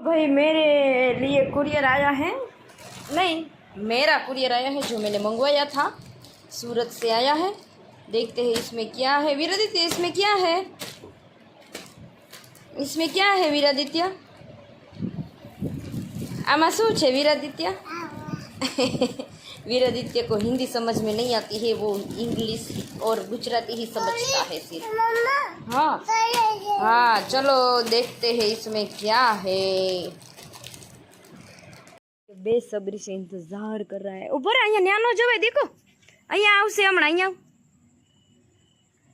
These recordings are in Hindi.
भाई मेरे लिए कुरियर आया है, नहीं मेरा कुरियर आया है जो मैंने मंगवाया था, सूरत से आया है। देखते हैं इसमें क्या है वीरादित्य, इसमें क्या है, इसमें क्या है वीरादित्य, आमा शू है वीरादित्य। वीरादित्य को हिंदी समझ में नहीं आती है, वो इंग्लिश और गुजराती ही समझता है सिर्फ। हाँ हाँ चलो देखते हैं इसमें क्या है। बेसब्री से इंतजार कर रहा है। ऊपर अहियाँ न्यानो जोवे देखो, अहियाँ आवशे हमणां अहियाँ।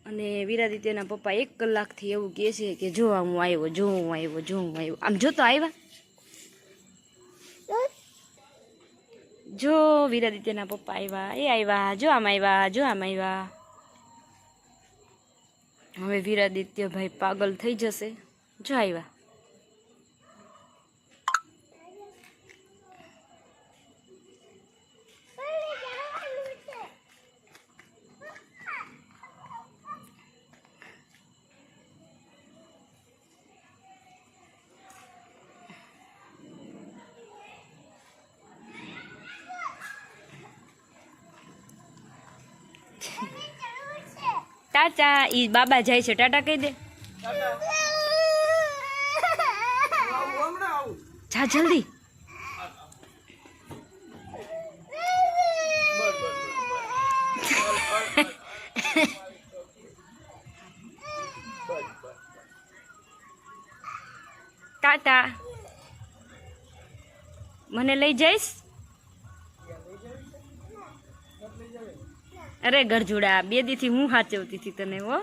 અને વીરાદિત્યના પપ્પા 1 કલાકથી એવું કહે છે કે જો હું આવ્યો, જો હું આવ્યો, જો હું આવ્યો। આમ જો તો આવ્યા, જો વીરાદિત્યના પપ્પા આવ્યા, એ આવ્યા, જો આમ આવ્યા, જો આમ આવ્યા। હવે વીરાદિત્ય ભાઈ પાગલ થઈ જશે, જો આવ્યા। टाटा, ई बाबा जाए छे, टाटा कही दे। जा जल्दी। टाटा, मने लई जाइस। अरे गरजूड़ा, 2 दी थी हूँ हाचवती थी तने वो।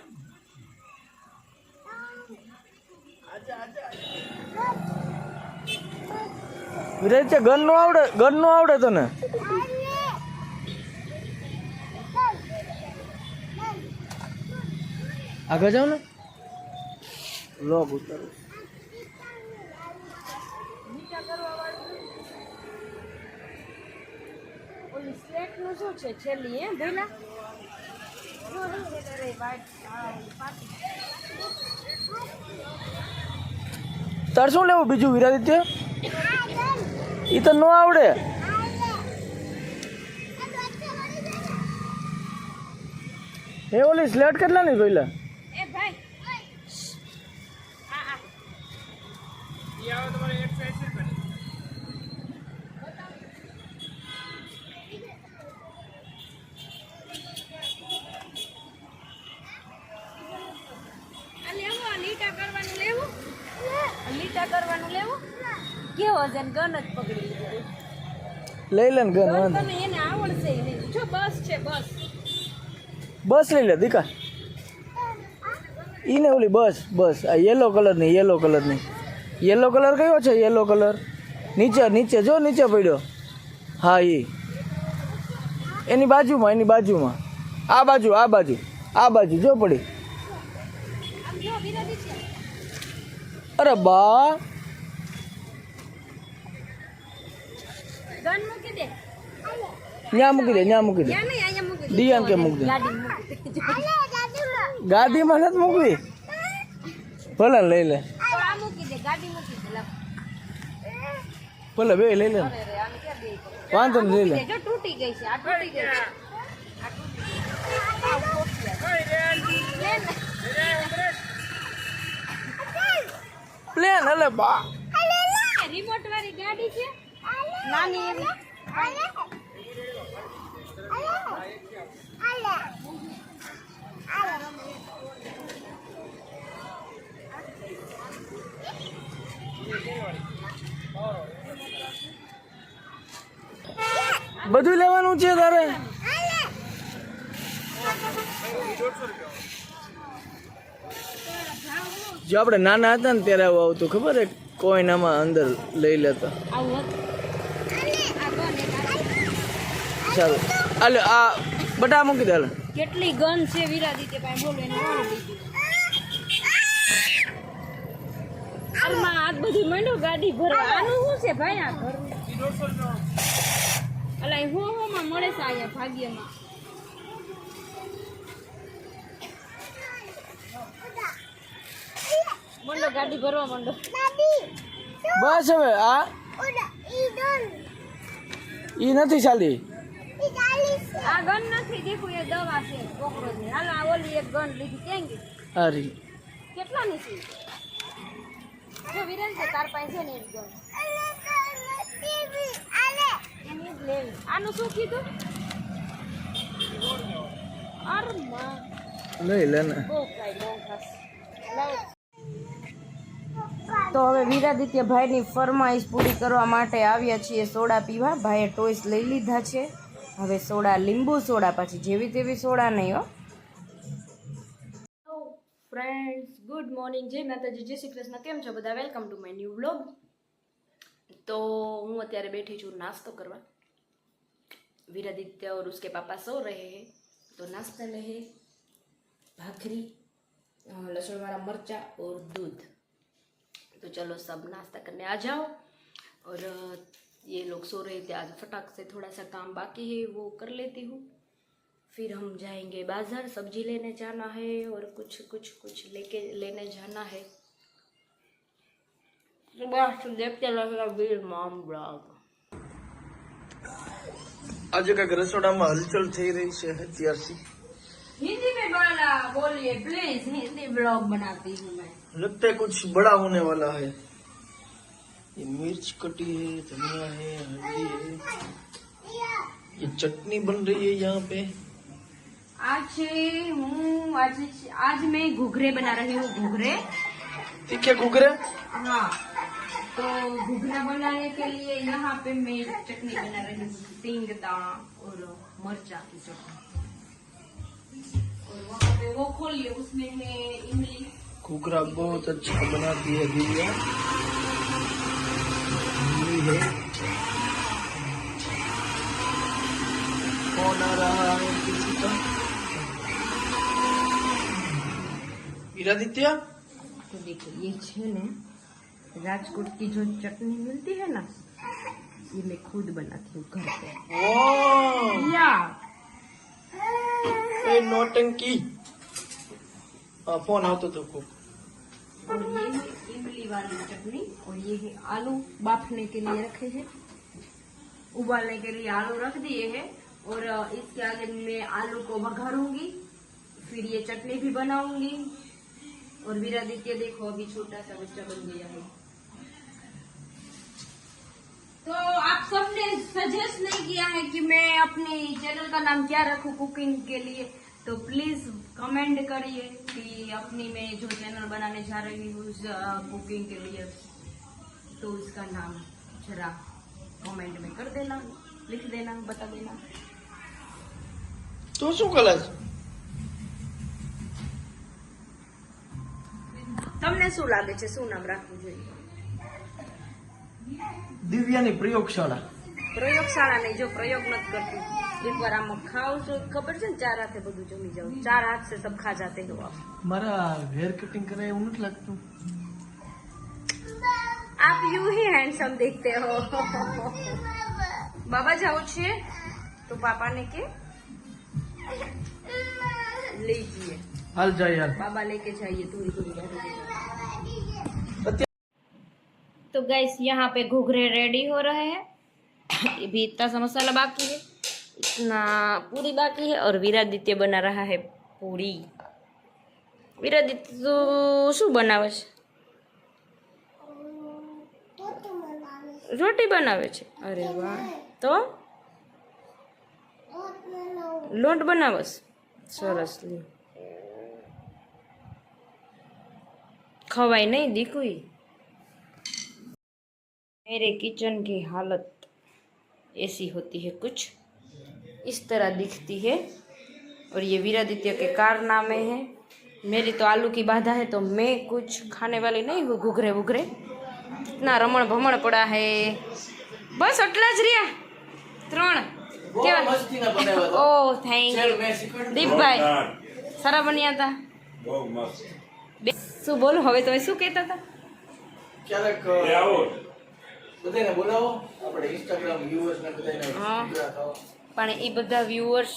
વિરાજ ગન નો આવડે તને? આગળ જાવ ને, લોગ ઉતારો। તાર શું લેવું બીજું વિરાદિત્ય? ઈ તો નો આવડે। એ ઓલી સ્લેટ કેટલાની જોઈલા? ए भाई ये आओ तुम्हारे 180 रुपए। લીટા કરવાનું લેવું, કેવો છે ગન જ પકડી લીધું। લઈ લે ને ગન, તને એને આવડશે નહીં। જો બસ છે, બસ બસ લઈ લે દીકા। ઈ ને ઓલી બસ, બસ આ યેલો કલરની, યેલો કલરની। યેલો કલર કયો છે? યેલો કલર નીચે, નીચે જો, નીચે પડ્યો। હા ઈ એની બાજુમાં, એની બાજુમાં, આ બાજુ, આ બાજુ, આ બાજુ જો પડી। અરે બા, ગન મૂકી દે, ન્યા મૂકી દે, ન્યા મૂકી દે। ત્યાં નહીં, અહીંયા મૂકી દે। દિયાન કે મૂકી દે? ગાડી મૂકી દે। ગાડીમાં નથી મૂકવી, ભલે લઈ લે, તો આ મૂકી દે, ગાડી મૂકી દે। લાવ, ભલે બે લઈ લે, અરે રે આને ક્યાં દે? વાંધો નહીં લઈ લે। જો તૂટી ગઈ છે, આ તૂટી ગઈ છે, આ પ્લેન હલે બા, રિમોટ વાળી ગાડી છે નાની એવી। બધું લેવાનું છે તારે? જો આપણે નાના હતા ને ત્યારે આવું આવતું, ખબર હે? કોઈનામાં અંદર લઈ લેતા। ચાલો હાલે, આ બટા મૂકી દે હાલે। કેટલી ગન છે વીરાદિત્ય પાસે, બોલો એને વાળી દીધી। આમાં આ બધી મંડો ગાડી ભરવા, આનું શું છે ભાઈ? આ ઘર અલા હું માં મળે છે અહીંયા ભાગ્યમાં। મંડો ગાડી ભરવા મંડો। બસ હવે આ ઈ નથી ચાલી. આ ગન નથી દેખું, એ દવા છે કોકરોચની. હાલો આ ઓલી એક ગન લીધી ક્યાં ગઈ? અરે કેટલાની છે? જો વિરેન છે તાર પાસે છે ને એક ગન. એની જ લેવી. આનું શું કીધું? અરે માં લઈ લે ને. બહુ કાંઈ બહુ ખાસ. તો હવે વીરાદિત્ય ભાઈની ફરમાઈશ પૂરી કરવા માટે આવ્યા છીએ સોડા પીવા. ભાઈએ ટોયસ લઈ લીધા છે. હવે સોડા, લીંબુ સોડા, પાછી જેવી તેવી સોડા નહીં હો. ફ્રેન્ડ્સ, ગુડ મોર્નિંગ, જય માતાજી, જય શ્રી કૃષ્ણ. કેમ છો બધા? Welcome to my new vlog. તો હું અત્યારે બેઠી છું નાસ્તો કરવા. वीरादित्य और उसके पापा सो रहे हैं, तो नाश्ता में है भाखरी, लहसुन वाला मरचा और दूध. तो चलो सब नाश्ता करने आ जाओ. और ये लोग सो रहे थे, आज फटाक से थोड़ा सा काम बाकी है वो कर लेती हूँ. फिर हम जाएंगे बाज़ार, सब्जी लेने जाना है और कुछ लेने जाना है. बस देखते रहेगा वीर मॉम ब्लॉग. આજે કઈક રસોડામાં હલચલ થઈ રહી છે અત્યારથી. हिंदी में बोलिए प्लीज, हिंदी ब्लॉग बनाती हूँ मैं. लगता है कुछ बड़ा होने वाला है. ये मिर्च कटी है, धनिया है, हल्दी है, ये चटनी बन रही है यहाँ पे. आज मैं घुघरे बना रही हूँ. घुघरे, ठीक है, घुघरे. हाँ, तो घुघरा बनाने के लिए यहाँ पे मैं चटनी बना रही हूँ, सिंग दाना और मरचा की चटनी. और वहाँ पे वो खोलिए, उसमें है इमली. घुघरा बहुत अच्छा बनाती है दिव्या. इमली है. कौन आ रहा है किसी का? वीरादित्य. तो देखो ये है ना, राजकोट की जो चटनी मिलती है ना, ये मैं खुद बनाती हूँ घर पे. वाह, या ए नौटंकी. फोन आता तो खूब. और ये है इमली वाली चटनी. और ये है आलू बाफने के लिए रखे हैं, उबालने के लिए आलू रख दिए हैं. और इसके आगे मैं आलू को वघारूंगी, फिर ये चटनी भी बनाऊंगी. और वीरादित्य देखो अभी छोटा सा बच्चा बन गया है. तो आप सबने सजेस्ट नहीं किया है कि मैं अपने चैनल का नाम क्या रखूं कुकिंग के लिए, तो प्लीज कमेंट करिए कि अपनी मैं जो चैनल बनाने जा रही हूँ कुकिंग के लिए, तो इसका नाम जरा कमेंट में कर देना, लिख देना, बता देना. तो શું કરે છે? તમને શું લાગે છે શું નામ રાખવું જોઈએ? દિવ્યાની પ્રયોગશાળા. પ્રયોગશાળા નહીં, જો પ્રયોગ નથી करती, एक बार આમ ખાઓ છો ખબર છે ને, 4 હાથે બધું જમી જાવ, 4 हाथ से सब खा जाते हो आप. મારા હેર કટિંગ કરાય એવું નથી લાગતું. आप यूं ही हैंडसम दिखते हो. बाबा जाओ छे तो पापा ने के लीजिए. હાલ જાય હાલ. बाबा लेके जाइए थोड़ी थोड़ी. तो गाइस यहाँ पे घुघरे रेडी हो रहे हैं. ये भी इतना सा मसाला बाकी है, इतना पूरी बाकी है. और वीरादित्य बना रहा है पूरी. वीरादित्य तो शू बनावे छे? रोटी बनावे छे. अरे वाह, तो लोट बनावस. सरस. खवाई नहीं दिखुई. मेरे किचन की हालत ऐसी होती है, कुछ इस तरह दिखती है. और ये वीरादित्य के कारनामे हैं. मेरी तो आलू की बाधा है, तो मैं कुछ खाने वाली नहीं हूँ. घुघरे वुघरे इतना रमण भमण पड़ा है. बस अटला ज रिया 3. ओ थैंक यू दीप भाई, सारा बनिया था. શું બોલો હવે? તમે શું કહેતા હતા? ક્યારેક બધાને બોલાવો, આપણે ઇન્સ્ટાગ્રામ વ્યુઅર્સ ને બધાને બોલાવો. પણ એ બધા વ્યુઅર્સ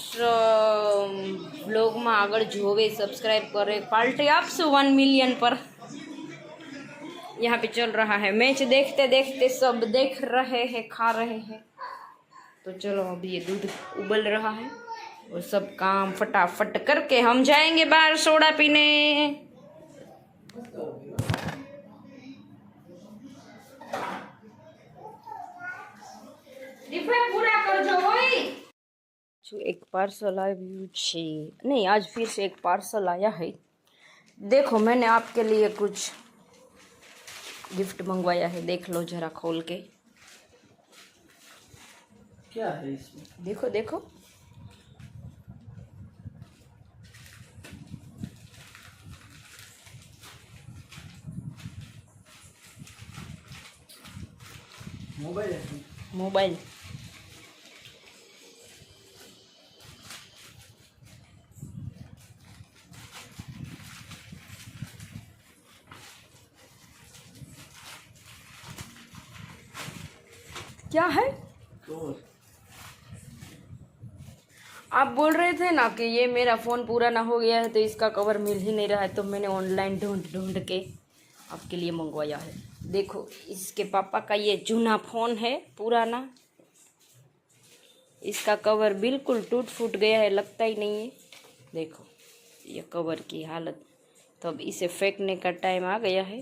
બ્લોગમાં આગળ જોવે, સબસ્ક્રાઇબ કરે, પાર્ટી આપશું 1 મિલિયન પર. यहाँ पे चल रहा है मैच, देखते देखते सब देख रहे हैं, खा रहे हैं। तो चलो अभी ये दूध उबल रहा है और सब काम फटाफट करके हम जाएंगे बाहर सोडा पीने। पूरा कर जो एक पार्सल आयु छे, नहीं आज फिर से एक पार्सल आया है। देखो मैंने आपके लिए कुछ गिफ्ट मंगवाया है, देख लो जरा खोल के। क्या है इसमें? देखो देखो, मोबाइल है। मोबाइल। क्या है? आप बोल रहे थे ना कि ये मेरा फ़ोन पुराना हो गया है तो इसका कवर मिल ही नहीं रहा है, तो मैंने ऑनलाइन ढूंढ ढूंढ के आपके लिए मंगवाया है। देखो इसके पापा का ये जूना फ़ोन है, पुराना, इसका कवर बिल्कुल टूट फूट गया है, लगता ही नहीं है। देखो ये कवर की हालत। तो अब इसे फेंकने का टाइम आ गया है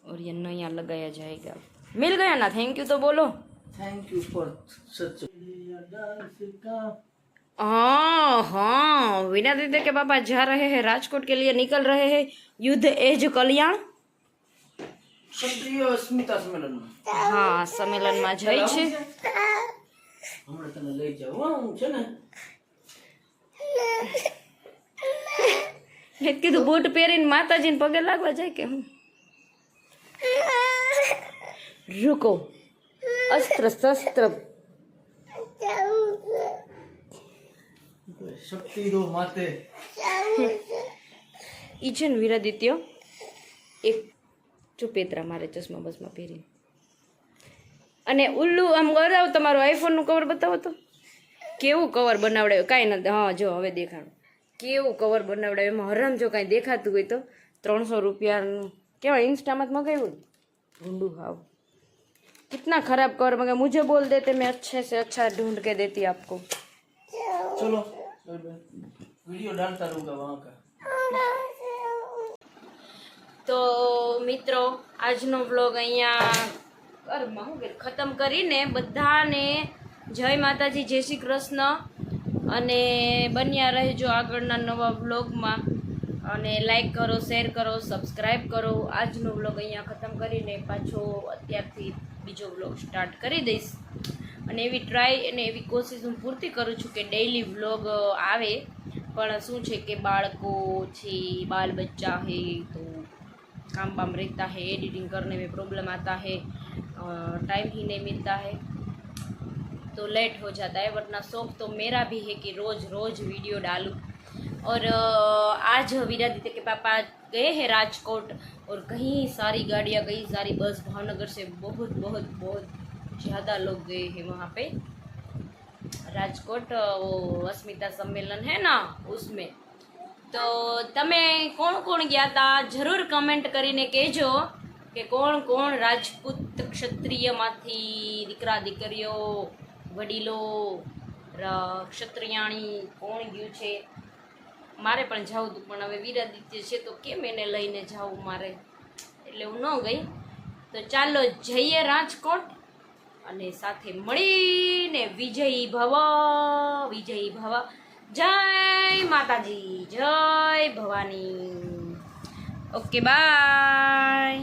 और ये नया लगाया जाएगा। मिल गया ना, थैंक यू तो बोलो। Thank you for such. हाँ हाँ, वीना दीदी के पापा जा रहे हैं राजकोट के लिए, निकल रहे हैं युद्ध एज कल्याण ક્ષત્રિય અસ્મિતા સંમેલનમાં। હા સંમેલનમાં જાય છે। હમણાં તને લઈ જાઉં હો, હું છે ને મેં કીધું બૂટ પહેરીને માતાજીને પગે લાગવા જાય કે હું? રૂકો, અસ્ત્ર શસ્ત્ર શક્તિ દો માતે। ઈ છે ને વીરાદિત્ય એક ચુપેતરા મારે ચશ્મા બસમાં પહેરીને, અને ઉલ્લુ આમ કરાવ, તમારું આઈફોનનું કવર બતાવો તો કેવું કવર બનાવડાવ્યું, કાંઈ નથી। હા જો હવે દેખાડું કેવું કવર બનાવડાવ્યું, એમાં હરામ જો કાંઈ દેખાતું હોય તો 300 રૂપિયાનું કેવાય, इंस्टा में मंगाવ્યું ढूंढू। हाउ कितना खराब कवर मंगा, मुझे बोल देते मैं अच्छे से अच्छा ढूंढ के देती आपको। चलो वीडियो डालता रहूंगा वहाँ का। તો મિત્રો આજનો વ્લોગ અહીંયા ખતમ કરીને બધાને જય માતાજી, જય શ્રી કૃષ્ણ, અને બન્યા રહેજો આગળના નવા વ્લોગમાં, અને લાઈક કરો, શેર કરો, સબસ્ક્રાઈબ કરો। આજનો વ્લોગ અહીંયા ખતમ કરીને પાછો અત્યારથી બીજો વ્લોગ સ્ટાર્ટ કરી દઈશ, અને એવી ટ્રાય અને એવી કોશિશ હું પૂરતી કરું છું કે ડેઈલી વ્લોગ આવે। પણ શું છે કે બાળકો છે, बाल बच्चा है, तो काम वाम रहता है, एडिटिंग करने में प्रॉब्लम आता है, टाइम ही नहीं मिलता है, तो लेट हो जाता है। वरना शौक तो मेरा भी है कि रोज़ रोज़ वीडियो डालूँ। और आज वीरादित्य के पापा गए हैं राजकोट, और कई सारी गाड़ियाँ, कई सारी बस, भावनगर से बहुत बहुत बहुत ज़्यादा लोग गए हैं वहाँ पे राजकोट। वो अस्मिता सम्मेलन है ना उसमें। तो तमे कोण कोण गया था जरूर कमेंट करीने कहेजो कि कोण कोण राजपूत क्षत्रिय माथी दीकरा दीकरीओ वडीलो क्षत्रियाणी कोण गयुं छे। मारे पण जावुं हतुं पण हवे वीरादित्य छे तो केम एने लईने जावुं मारे, एटले हुं न गई। तो चालो जईए राजकोट અને સાથે મળીને વિજયી ભવ, વિજયી ભવ। जय माताजी, जय भवानी। Okay bye.